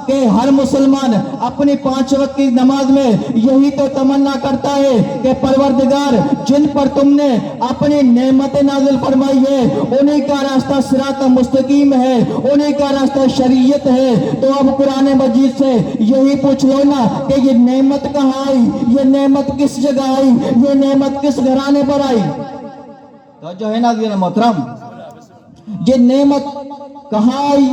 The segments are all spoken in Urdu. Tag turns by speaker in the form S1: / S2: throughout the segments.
S1: کہ ہر مسلمان اپنی 5 وقت کی نماز میں یہی تو تمنا کرتا ہے کہ پروردگار جن پر تم نے اپنی نعمت نازل فرمائی ہے انہی کا راستہ صراط مستقیم ہے، انہی کا راستہ شریعت ہے۔ تو اب قرآن مجید سے یہی پوچھ لو نا کہ یہ نعمت کہاں آئی، یہ نعمت کس جگہ آئی، یہ نعمت کس گھرانے پر آئی؟ تو جو ہے ناظرین محترم، یہ نعمت کہاں آئی،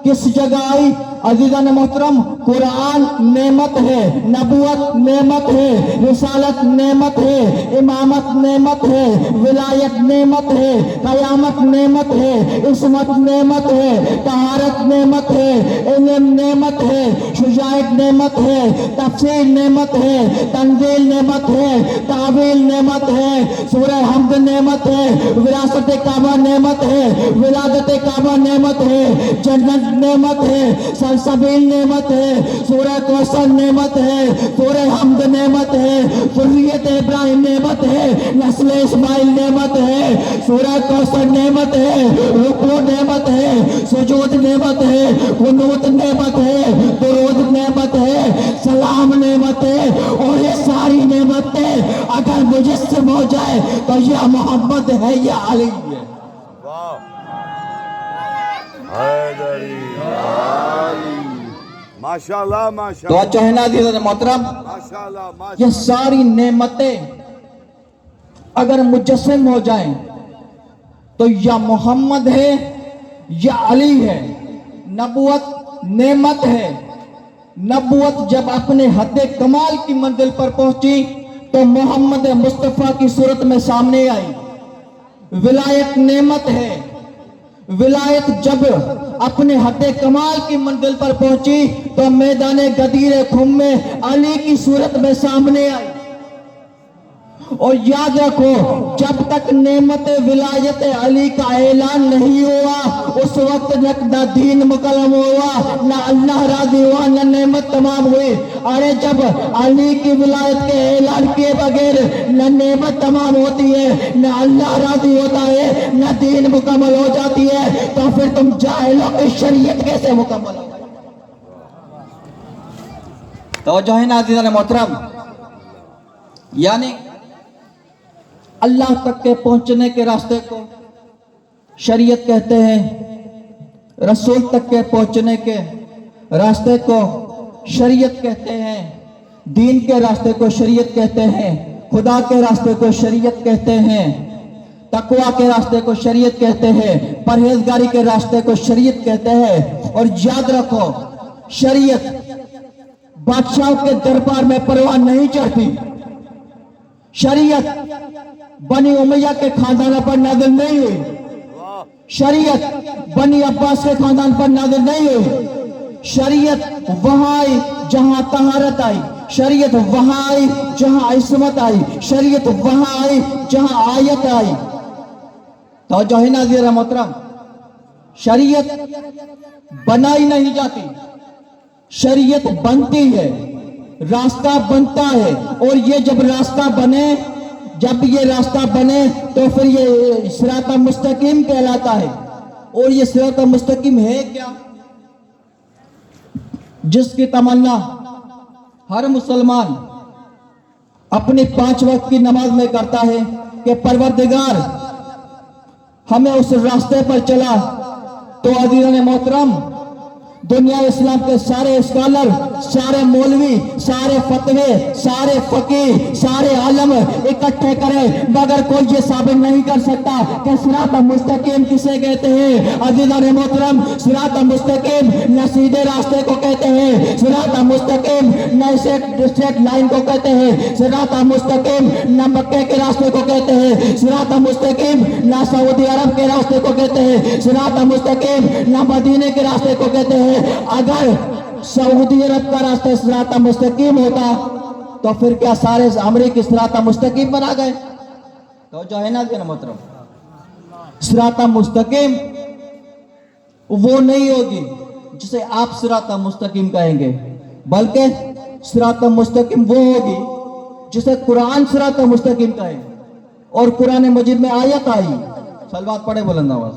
S1: کس جگہ آئی؟ عزیزان محترم، قرآن نعمت ہے، نبوت نعمت ہے، رسالت نعمت ہے، امامت نعمت ہے، ولایت نعمت ہے، قیامت نعمت ہے، عصمت نعمت ہے، طہارت نعمت ہے، علم نعمت ہے، شجاعت نعمت ہے، تفسیر نعمت ہے، تنزیل نعمت ہے، تعویل نعمت ہے، سورہ حمد نعمت ہے، وراثت کعبہ نعمت ہے، ولادت کعبہ نعمت ہے، جنت نعمت ہے، سلسبیل نعمت ہے، سورہ کوثر نعمت ہے، سورہ حمد نعمت ہے، ذریت ابراہیم نعمت ہے، نسل اسماعیل نعمت ہے، سورہ کوثر نعمت ہے، رکوع نعمت ہے، سجود نعمت ہے، قنوت نعمت ہے، درود نعمت ہے، سلام نعمت ہے، اور یہ ساری نعمتیں اگر مجسم ہو جائے تو یہ محمد ہے یا علی ہے۔
S2: ماشاءاللہ
S1: تو
S2: ماشاءاللہ
S1: چہنا عزیزان محترم،
S2: ماشاءاللہ
S1: یہ ساری نعمتیں اگر مجسم ہو جائیں تو یا محمد ہے یا علی ہے۔ نبوت نعمت ہے، نبوت جب اپنے حد کمال کی منزل پر پہنچی تو محمد مصطفیٰ کی صورت میں سامنے آئی۔ ولایت نعمت ہے، ولایت جب اپنے حد کمال کی منزل پر پہنچی تو میدان غدیر خم میں علی کی صورت میں سامنے آئی۔ اور یاد رکھو، جب تک نعمت ولایت علی کا اعلان نہیں ہوا اس وقت نہ دین مکمل ہوا، نہ اللہ راضی ہوا، نہ نعمت تمام ہوئی۔ ارے جب علی کی ولایت کے اعلان کے بغیر نہ نعمت تمام ہوتی ہے، نہ اللہ راضی ہوتا ہے، نہ دین مکمل ہو جاتی ہے، تو پھر تم جاہلوں کی شریعت کیسے مکمل ہو؟ توجہ ہے نا عزیزان محترم، یعنی اللہ تک کے پہنچنے کے راستے کو شریعت کہتے ہیں، رسول تک کے پہنچنے کے راستے کو شریعت کہتے ہیں، دین کے راستے کو شریعت کہتے ہیں، خدا کے راستے کو شریعت کہتے ہیں، تقوی کے راستے کو شریعت کہتے ہیں، پرہیزگاری کے راستے کو شریعت کہتے ہیں۔ اور یاد رکھو، شریعت بادشاہوں کے دربار میں پروان نہیں چڑھتی، شریعت بنی امیہ کے خاندان پر نازل نہیں ہوئی، شریعت بنی عباس کے خاندان پر نازل نہیں ہوئی، شریعت وہاں آئی جہاں طہارت آئی، شریعت وہاں آئی جہاں عصمت آئی، شریعت وہاں آئی جہاں آیت آئی۔ توجہ ہے نا عزیزان محترم، شریعت بنائی نہیں جاتی، شریعت بنتی ہے، راستہ بنتا ہے، اور یہ جب راستہ بنے، جب یہ راستہ بنے تو پھر یہ صراط مستقیم کہلاتا ہے۔ اور یہ صراط مستقیم ہے کیا؟ جس کی تمنا ہر مسلمان اپنی 5 وقت کی نماز میں کرتا ہے کہ پروردگار ہمیں اس راستے پر چلا۔ تو عزیزان محترم، دنیا اسلام کے سارے اسکالر، سارے مولوی، سارے فتوے، سارے فقیہ، سارے عالم اکٹھے کریں مگر کوئی یہ ثابت نہیں کر سکتا کہ صراط مستقیم کسے کہتے ہیں۔ عزیزان محترم، صراط مستقیم نہ سیدھے راستے کو کہتے ہیں، صراط مستقیم نہ اسٹریٹ لائن کو کہتے ہیں، صراط مستقیم نہ مکے کے راستے کو کہتے ہیں، صراط مستقیم نہ سعودی عرب کے راستے کو کہتے ہیں، صراط مستقیم نہ مدینے کے راستے کو کہتے ہیں۔ اگر سعودی عرب کا راستہ صراط مستقیم ہوتا تو پھر کیا سارے امریکی صراط مستقیم بنا گئے؟ تو جو ہے نا جناب محترم، صراط مستقیم وہ نہیں ہوگی جسے آپ صراط مستقیم کہیں گے، بلکہ صراط مستقیم وہ ہوگی جسے قرآن صراط مستقیم کہے۔ اور قرآن مجید میں آیت آئی، صلوات پڑھے بلند آواز۔